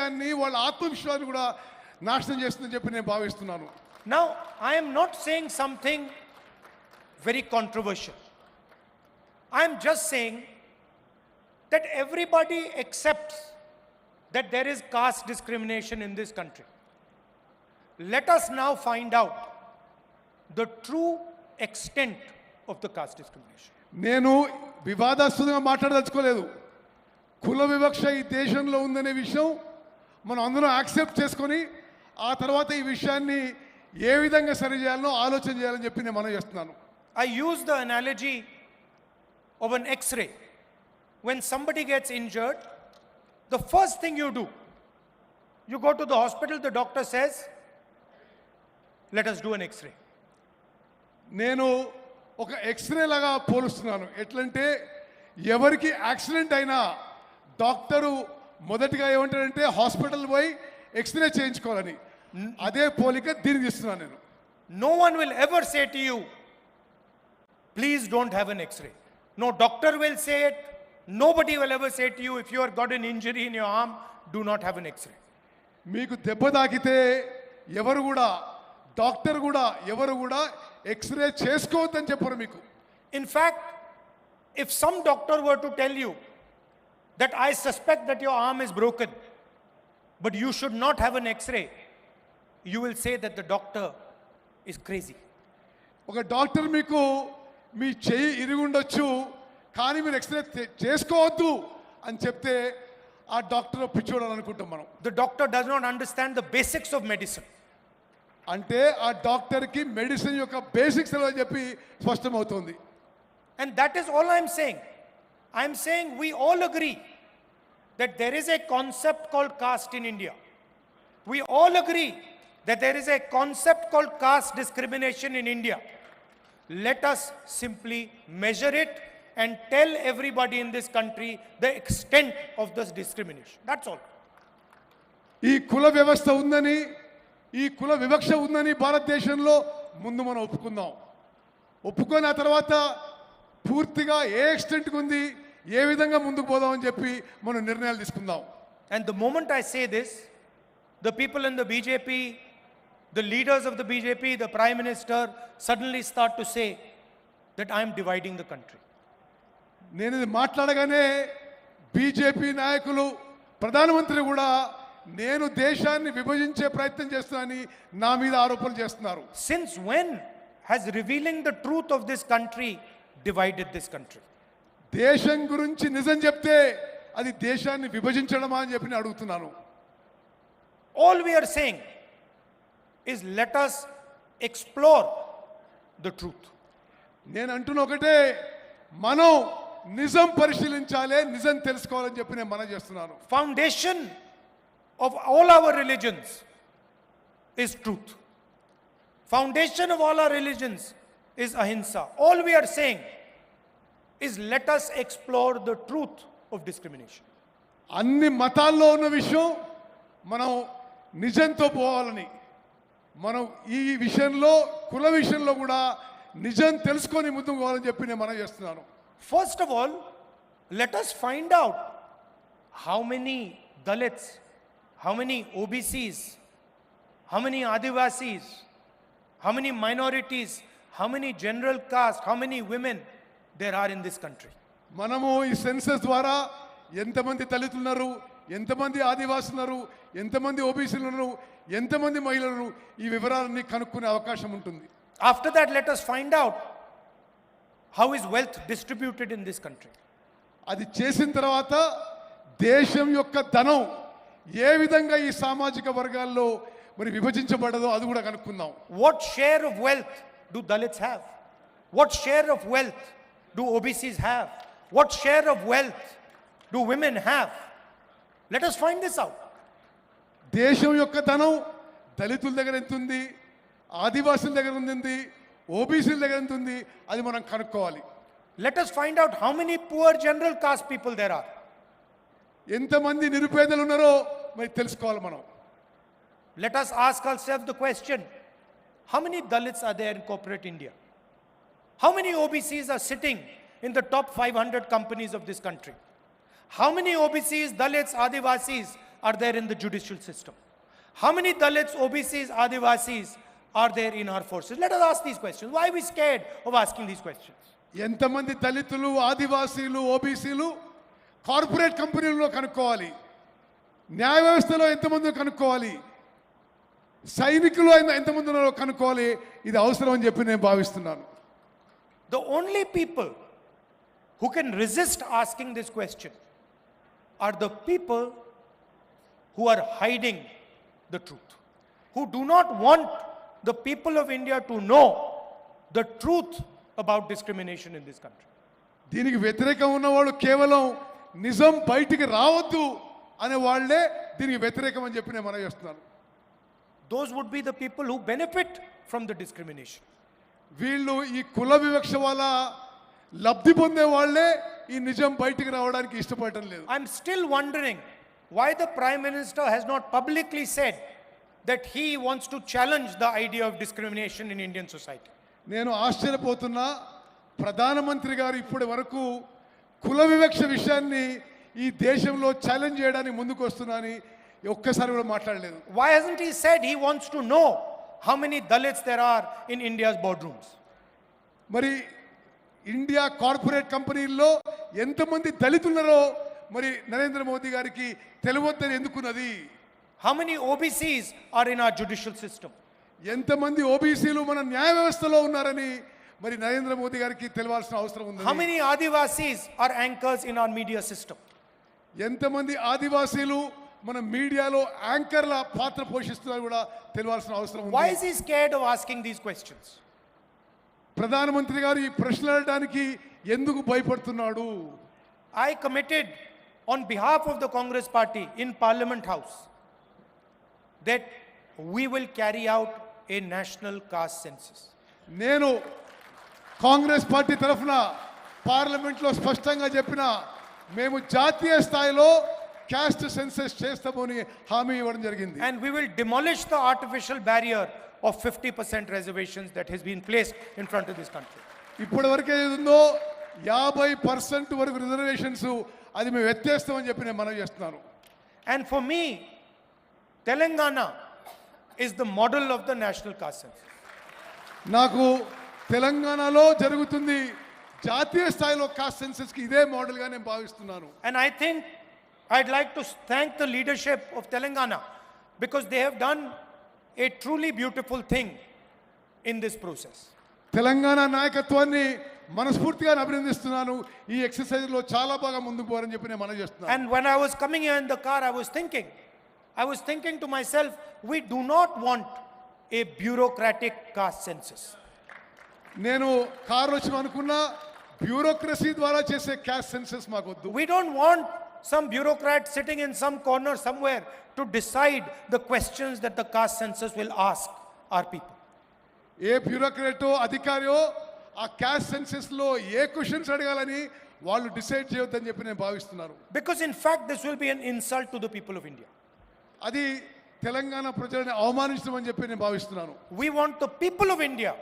ధైర్యాన్ని వాళ్ళ ఆత్మవిశ్వాసాన్ని కూడా నాశనం చేస్తుందని చెప్పి నేను భావిస్తున్నాను. Now, I am not saying something very controversial. I am just saying that everybody accepts that there is caste discrimination in this country. Let us now find out the true extent of the caste discrimination. నేను వివాదాస్పదంగా మాట్లాడదలుచుకోలేదు. కుల వివక్ష ఈ దేశంలో ఉందనే విషయం మనం అందరం యాక్సెప్ట్ చేసుకొని ఆ తర్వాత ఈ విషయాన్ని ఏ విధంగా సరి చేయాలనో ఆలోచన చేయాలని చెప్పి నేను మనం చేస్తున్నాను. I use the analogy of an X-ray. When somebody gets injured, the first thing you do, you go to the hospital, the doctor says, let us do an X-ray. నేను ఒక ఎక్స్రే లాగా పోలుస్తున్నాను. ఎట్లంటే ఎవరికి యాక్సిడెంట్ అయినా doctor మొదటిగా ఏమంటారంటే hospital పోయి x ray చేయించుకోవాలని. అదే పోలిక దీనికి ఇస్తున్నాను నేను. No one will ever say to you, please don't have an X-ray. No doctor will say it. Nobody will ever say to you, if you have got an injury in your arm, do not have an X-ray. మీకు దెబ్బ తాకితే ఎవరు కూడా doctor కూడా ఎవరు కూడా x ray చేసుకోవద్దని చెప్పరు మీకు. In fact, if some doctor were to tell you that I suspect that your arm is broken, but you should not have an X-ray, you will say that the doctor is crazy. ఒక doctor మీకు మీ చెయ్యి ఇరుగుండొచ్చు కానీ మీరు x ray చేసుకోవద్దు అని చెప్తే ఆ doctor పిచ్చోడు అనుకుంటాం మనం. The doctor does not understand the basics of medicine. అంటే ఆ డాక్టర్కి మెడిసిన్ యొక్క బేసిక్స్ అని చెప్పి స్పష్టమవుతుంది. And that is all I am saying. I am saying we all agree that there is a concept called caste in India. We all agree that there is a concept called caste discrimination in India. Let us simply measure it and tell everybody in this country the extent of this discrimination. That's all. ఈ కుల వ్యవస్థ ఉందని ఈ కుల వివక్ష ఉందని భారతదేశంలో ముందు మనం ఒప్పుకుందాం. ఒప్పుకొని ఆ తర్వాత పూర్తిగా ఏ ఎక్స్టెంట్కి ఉంది ఏ విధంగా ముందుకు పోదామని చెప్పి మనం నిర్ణయాలు తీసుకుందాం. And the moment I say this, the people in the BJP, the leaders of the BJP, the Prime Minister suddenly start to say that I am dividing the country. నేను ఇది మాట్లాడగానే బీజేపీ నాయకులు ప్రధానమంత్రి కూడా నేను దేశాన్ని విభజించే ప్రయత్నం చేస్తున్నానని నా మీద ఆరోపణలు చేస్తున్నారు. Since when has revealing the truth of this country divided this country? దేశం గురించి నిజం చెప్తే అది దేశాన్ని విభజించడమా అని చెప్పి నేను అడుగుతున్నాను. All we are saying is let us explore the truth. నేను అంటున్న ఒకటే మనం నిజం పరిశీలించాలి నిజం తెలుసుకోవాలని చెప్పి నేను మనం చేస్తున్నాను. Foundation of all our religions is truth. Foundation of all our religions is ahimsa. All we are saying is let us explore the truth of discrimination. అన్ని మతాల్లో ఉన్న విషయం మనం నిజంతో పోవాలని మనం ఈ విషయంలో కుల విషయంలో కూడా నిజం తెలుసుకొని ముందుకు పోవాలని చెప్పి నేను మనం చేస్తున్నాను. First of all, let us find out how many Dalits, how many OBCs, how many Adivasis, how many minorities, how many general caste, how many women there are in this country. మనము ఈ census ద్వారా ఎంతమంది దళితులు ఉన్నారు ఎంతమంది ఆదివాసులు ఉన్నారు ఎంతమంది ఓబీసీలు ఉన్నారు ఎంతమంది మహిళలు ఈ వివరాలన్నీ కనుక్కునే అవకాశం ఉంటుంది. After that, let us find out how is wealth distributed in this country. అది చేసిన తర్వాత దేశం యొక్క ధనం ఏ విధంగా ఈ సామాజిక వర్గాల్లో మరి విభజించబడదో అది కూడా కనుక్కుందాం. What share of wealth do Dalits have? What share of wealth do OBCs have? What share of wealth do women have? Let us find this out. దేశం యొక్క ధనం దళితుల దగ్గర ఎంత ఉంది ఆదివాసుల దగ్గర ఉంది ఓబీసీల దగ్గర ఎంత ఉంది అది మనం కనుక్కోవాలి. Let us find out how many poor general caste people there are. ఎంతమంది నిరుపేదలు ఉన్నారో మరి తెలుసుకోవాలి మనం. Let us ask ourselves the question, how many Dalits are there in corporate India? How many OBCs are sitting in the top 500 companies of this country? How many OBCs, Dalits, Adivasis are there in the judicial system? How many Dalits, OBCs, Adivasis are there in our forces? Let us ask these questions. Why are we scared of asking these questions? ఎంతమంది దళితులు ఆదివాసీలు ఓబీసీలు corporate కంపెనీల్లో కనుక్కోవాలి, న్యాయ వ్యవస్థలో ఎంతమంది కనుక్కోవాలి, సైనికులు ఎంతమంది ఉన్నారో కనుక్కోవాలి. ఇది అవసరం అని చెప్పి నేను భావిస్తున్నాను. The only people who can resist asking this question are the people who are hiding the truth, who do not want the people of India to know the truth about discrimination in this country. దీనికి వ్యతిరేకం ఉన్నవాళ్ళు కేవలం నిజం బయటికి రావద్దు అనే వాళ్ళే దీనికి వ్యతిరేకం అని చెప్పి నేను మనవి చేస్తున్నాను. Those would be the people who benefit from the discrimination. వీళ్ళు ఈ కుల వివక్ష వల్ల లబ్ధి పొందే వాళ్ళే ఈ నిజం బయటికి రావడానికి ఇష్టపడటం లేదు. I'm still wondering why the Prime Minister has not publicly said that he wants to challenge the idea of discrimination in Indian society. నేను ఆశ్చర్యపోతున్నా, ప్రధానమంత్రి గారు ఇప్పటి వరకు కుల వివక్ష విషయాన్ని ఈ దేశంలో ఛాలెంజ్ చేయడానికి ముందుకు వస్తున్నానని ఒక్కసారి కూడా మాట్లాడలేదు. Why hasn't he said he wants to know how many Dalits there are in India's boardrooms? మరి ఇండియా కార్పొరేట్ కంపెనీల్లో ఎంతమంది దళితులున్నారో మరి నరేంద్ర మోదీ గారికి తెలియవద్దని ఎందుకున్నది? How many OBCs are in our judicial system? ఎంతమంది ఓబీసీలు మన న్యాయ వ్యవస్థలో ఉన్నారని మరి నరేంద్ర మోదీ గారికి తెలియాల్సిన అవసరం ఉంది. How many Adivasis are anchors in our media system? ఎంతమంది ఆదివాసీలు మన మీడియాలో యాంకర్ల పాత్ర పోషిస్తున్నారు కూడా తెలియాల్సిన అవసరం ఉంది. Why is he scared of asking these questions? ప్రధానమంత్రి గారు ఈ ప్రశ్నలు అడగడానికి ఎందుకు భయపడుతున్నాడు? I committed on behalf of the Congress party in Parliament House that we will carry out a national caste census. నేను కాంగ్రెస్ పార్టీ తరఫున పార్లమెంట్లో స్పష్టంగా చెప్పిన మేము జాతీయ స్థాయిలో క్యాస్ట్ సెన్సస్ చేస్తామని హామీ ఇవ్వడం జరిగింది. And we will demolish the artificial barrier of 50% reservations that has been placed in front of this country. ఇప్పటి వరకు ఏది ఉందో 50% వరకు రిజర్వేషన్స్ అది మేము ఎత్తేస్తామని చెప్పి నేను మనవి చేస్తున్నాను. And for me, Telangana is the model of the national caste census. నాకు తెలంగాణలో జరుగుతుంది జాతీయ స్థాయిలో కాస్ట్ సెన్సస్ కి ఇదే మోడల్ గా నేను భావిస్తున్నాను. And I think I'd like to thank the leadership of Telangana because they have done a truly beautiful thing in this process. Telangana నాయకత్వాన్ని మనస్ఫూర్తిగా అభినందిస్తున్నాను. ఈ ఎక్సర్సైజ్ లో చాలా బాగా ముందుకు పోవాలని చెప్పి నేను మనవి చేస్తున్నాను. And when I was coming here in the car, I was thinking to myself, we do not want a bureaucratic caste census. నేను కారు వచ్చి అనుకున్నా బ్యూరోక్రసీ ద్వారా చేసే క్యాస్ట్ సెన్సస్ మాకు వద్దు. We don't want some bureaucrat sitting in some corner somewhere to decide the questions that the caste census will ask our people. ఏ బ్యూరోక్రాటో అధికారియో ఆ caste census లో ఏ questions అడగాలని వాళ్ళు డిసైడ్ చేయొద్దని చెప్పి నేను భావిస్తున్నాను. Because in fact this will be an insult to the people of India. అది తెలంగాణ ప్రజలను అవమానించమని చెప్పి నేను భావిస్తున్నాను. We want the people of India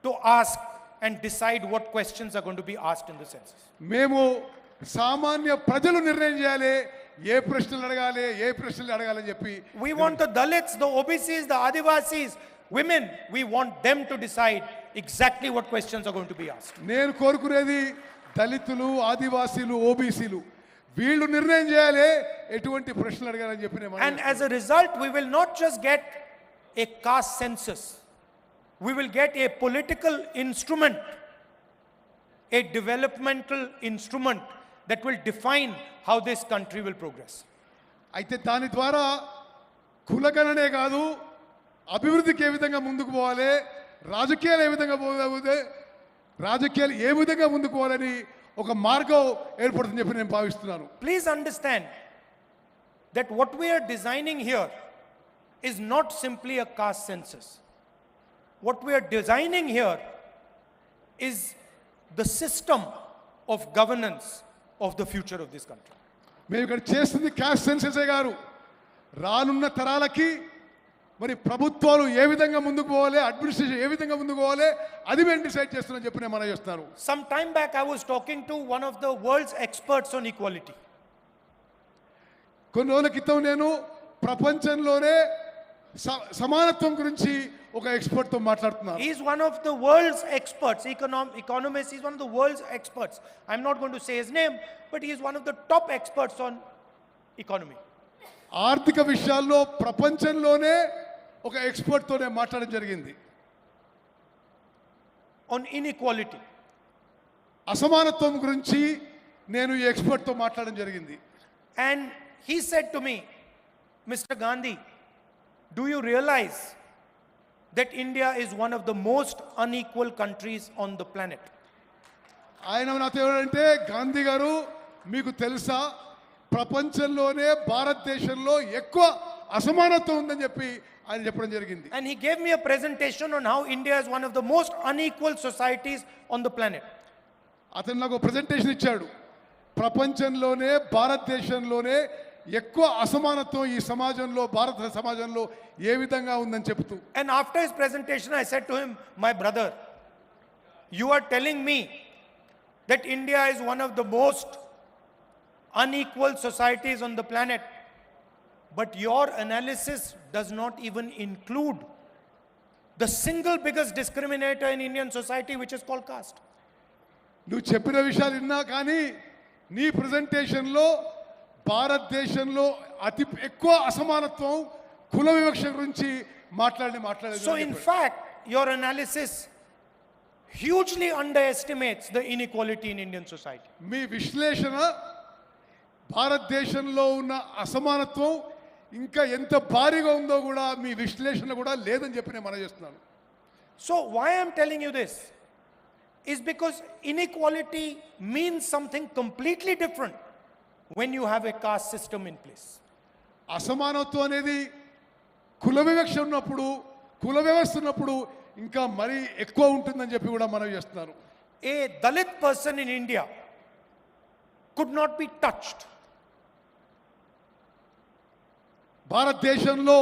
to ask and decide what questions are going to be asked in the census. మేము సామాన్య ప్రజలు నిర్ణయం చేయాలి ఏ ప్రశ్నలు అడగాలి ఏ ప్రశ్నలు అడగాలని చెప్పి. We want the Dalits, the OBCs, the Adivasis, women, we want them to decide exactly what questions are going to be asked. నేను కోరుకునేది దళితులు ఆదివాసీలు ఓబీసీలు వీళ్ళు నిర్ణయం చేయాలి ఎటువంటి ప్రశ్నలు అడగాలని చెప్పి నేను. And as a result we will not just get a caste census, we will get a political instrument, a developmental instrument that will define how this country will progress. అయితే దాని ద్వారా కులగణనే కాదు అభివృద్ధికి ఏ విధంగా ముందుకు పోవాలి, రాజకీయాలు ఏ విధంగా పోతే రాజకీయాలు ఏ విధంగా ముందుకు పోవాలని ఒక మార్గం ఏర్పడుతుందని చెప్పి నేను భావిస్తున్నాను. Please understand that what we are designing here is not simply a caste census. What we are designing here is the system of governance of the future of this country. మేము ఇక్కడ చేస్తుంది క్యాస్ట్ సెన్ససే గారు రానున్న తరాలకి మరి ప్రభుత్వాలు ఏ విధంగా ముందుకు పోవాలి, అడ్మినిస్ట్రేషన్ ఏ విధంగా ముందుకు పోవాలి అది మేము డిసైడ్ చేస్తున్నాం చెప్పి నేను మనం చేస్తున్నాను. Some time back I was talking to one of the world's experts on equality. కొన్ని రోజుల క్రితం నేను ప్రపంచంలోనే సమానత్వం గురించి ఒక ఎక్స్పర్ట్ తో మాట్లాడుతున్నాను. He is one of the world's experts, economists. He is one of the world's experts. I'm not going to say his name, but he is one of the top experts on economy. ఆర్థిక విషయాల్లో ప్రపంచంలోనే ఒక expert తోనే మాట్లాడడం జరిగింది. On inequality. అసమానత్వం గురించి నేను ఈ ఎక్స్పర్ట్ తో మాట్లాడడం జరిగింది. And he said to me, Mr. Gandhi, do you realize that India is one of the most unequal countries on the planet? ఆయన నాతో ఏమంటే, గాంధీ గారు మీకు తెలుసా ప్రపంచంలోనే భారతదేశంలో ఎక్కువ అసమానత్వం ఉందని చెప్పి ఆయన చెప్పడం జరిగింది. And he gave me a presentation on how India is one of the most unequal societies on the planet. అతను నాకు ప్రెజెంటేషన్ ఇచ్చాడు. ప్రపంచంలోనే భారతదేశంలోనే ఎక్కువ అసమానత్వం ఈ సమాజంలో భారత సమాజంలో ఏ విధంగా ఉందని చెప్తూ. And after his presentation I said to him, my brother, you are telling me that India is one of the most unequal societies on the planet, but your analysis does not even include the single biggest discriminator in Indian society, which is called caste. నువ్వు చెప్పిన విషయాలు విన్నా కానీ నీ ప్రెజెంటేషన్లో భారతదేశంలో అతి ఎక్కువ అసమానత్వం కుల వివక్ష గురించి మాట్లాడలేదు. So in fact your analysis hugely underestimates the inequality in Indian society. మీ విశ్లేషణ భారతదేశంలో ఉన్న అసమానత్వం ఇంకా ఎంత భారీగా ఉందో కూడా మీ విశ్లేషణ కూడా లేదని చెప్పి నేను మనం చేస్తున్నాను. So why I am telling you this is because inequality means something completely different when you have a caste system in place. అసమానత్వం అనేది కుల వివక్ష ఉన్నప్పుడు, కుల వ్యవస్థ ఉన్నప్పుడు ఇంకా మరీ ఎక్కువ ఉంటుందని చెప్పి కూడా మనం చేస్తున్నారు. A Dalit person in India could not be touched. భారతదేశంలో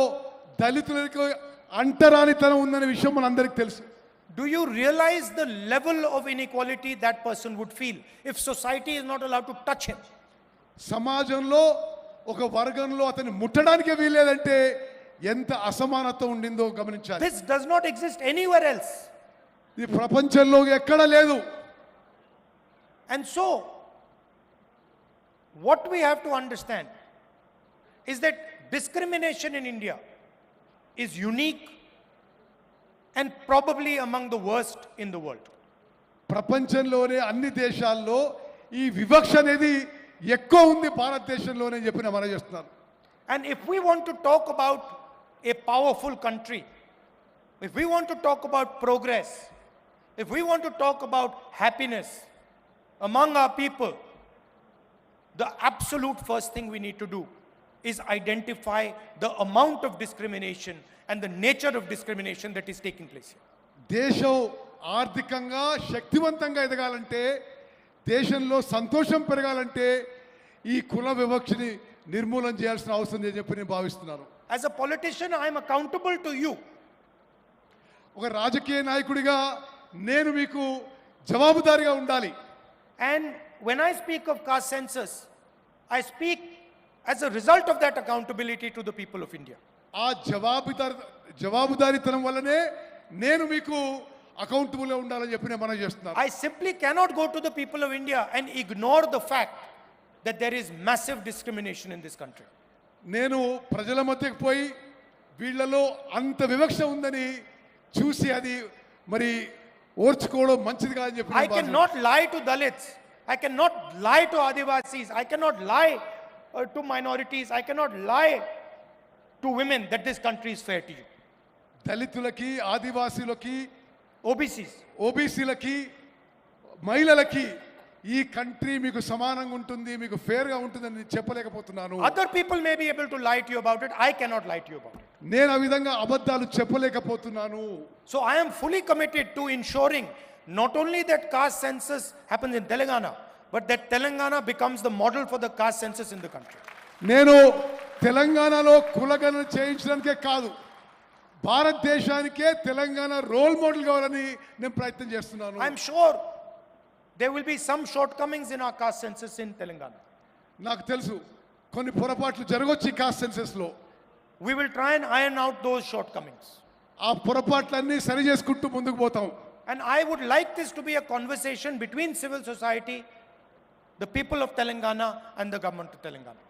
దళితులకు అంటరానితనం ఉందనే విషయం మనందరికీ తెలుసు. Do you realize the level of inequality that person would feel if society is not allowed to touch him? సమాజంలో ఒక వర్గంలో అతన్ని ముట్టడానికే వీల్లేదంటే ఎంత అసమానత్వం ఉండిందో గమనించాలి. This does not exist anywhere else. ఇది ప్రపంచంలో ఎక్కడ లేదు. And so what we have to understand is that discrimination in India is unique and probably among the worst in the world. ప్రపంచంలోనే అన్ని దేశాల్లో ఈ వివక్ష అనేది ఎక్కువ ఉంది భారతదేశంలోనే చెప్పిన మనం చేస్తున్నారు. And if we want to talk about a powerful country, if we want to talk about progress, if we want to talk about happiness among our people, the absolute first thing we need to do is identify the amount of discrimination and the nature of discrimination that is taking place here. దేశం ఆర్థికంగా శక్తివంతంగా ఎదగాలంటే, దేశంలో సంతోషం పెరగాలంటే ఈ కుల వివక్షని నిర్మూలన చేయాల్సిన అవసరం అని చెప్పి నేను భావిస్తున్నాను. As a politician, I am accountable to you. ఒక రాజకీయ నాయకుడిగా నేను మీకు జవాబుదారీగా ఉండాలి. And when I speak of caste census, I speak as a result of that accountability to the people of India. ఆ జవాబుదారీతనం వల్లనే నేను మీకు అకౌంటబుల్ గా ఉండాలని చెప్పి నేను మనం చేస్తున్నాను. I simply cannot go to the people of India and ignore the fact that there is massive discrimination in this country. నేను ప్రజల మధ్యకు పోయి వీళ్ళలో అంత వివక్ష ఉందని చూసి అది మరి ఓర్చుకోవడం మంచిది కాదని చెప్పి I cannot lie to Dalits. I cannot lie to Adivasis. I cannot lie to minorities. I cannot lie to women that this country is fair to you. దళితులకి, ఆదివాసీలకి, ఓబీసీలకి, మహిళలకి ఈ కంట్రీ మీకు సమానంగా ఉంటుంది, మీకు ఫేర్ గా ఉంటుందని చెప్పలేకపోతున్నాను. Other people may be able to lie to you about it. I cannot lie to you about it. నేను ఆ విధంగా అబద్ధాలు చెప్పలేకపోతున్నాను. So I am fully committed to ensuring not only that caste census happens in Telangana, but that Telangana becomes the model for the caste census in the country. నేను తెలంగాణలో కులగణన చేయించడానికే కాదు, భారతదేశానికే Telangana role model కావాలని నేను ప్రయత్నం చేస్తున్నాను. I am sure there will be some shortcomings in our caste census in Telangana. నాకు తెలుసు కొన్ని పొరపాట్లు జరగొచ్చు ఈ కాస్ట్ సెన్సస్ లో. We will try and iron out those shortcomings. ఆ పొరపాట్లన్నీ సరి చేసుకుంటూ ముందుకు పోతాం. And I would like this to be a conversation between civil society, the people of Telangana and the government of Telangana.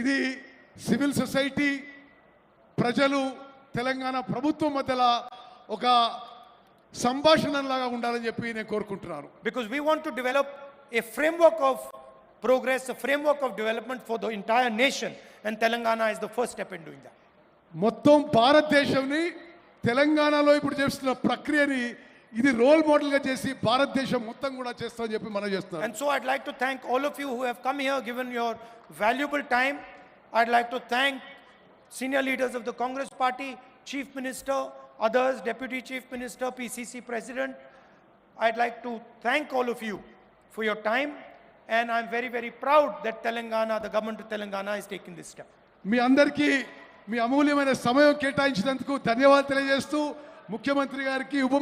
ఇది civil society, ప్రజలు, తెలంగాణ ప్రభుత్వం మధ్యలో ఒక సంభాషణలాగా ఉండాలని చెప్పి నేను కోరుకుంటున్నాను. Because we want to develop a framework of progress, a framework of development for the entire nation, and Telangana is the first step in doing that. మొత్తం భారతదేశంని తెలంగాణలో ఇప్పుడు చేస్తున్న ప్రక్రియని ఇది రోల్ మోడల్ గా చేసి భారతదేశం మొత్తం కూడా చేస్తామని చెప్పి మనం చేస్తున్నాం. And so I'd like to thank all of you who have come here, given your valuable time. I'd like to thank senior leaders of the Congress Party, Chief Minister, others, Deputy Chief Minister, PCC President. I'd like to thank all of you for your time, and I'm very, very proud that Telangana, the government of Telangana, is taking this step. మీ అందరికీ మీ అమూల్యమైన సమయం కేటాయించినందుకు ధన్యవాదాలు తెలియజేస్తూ ముఖ్యమంత్రి గారికి ఉప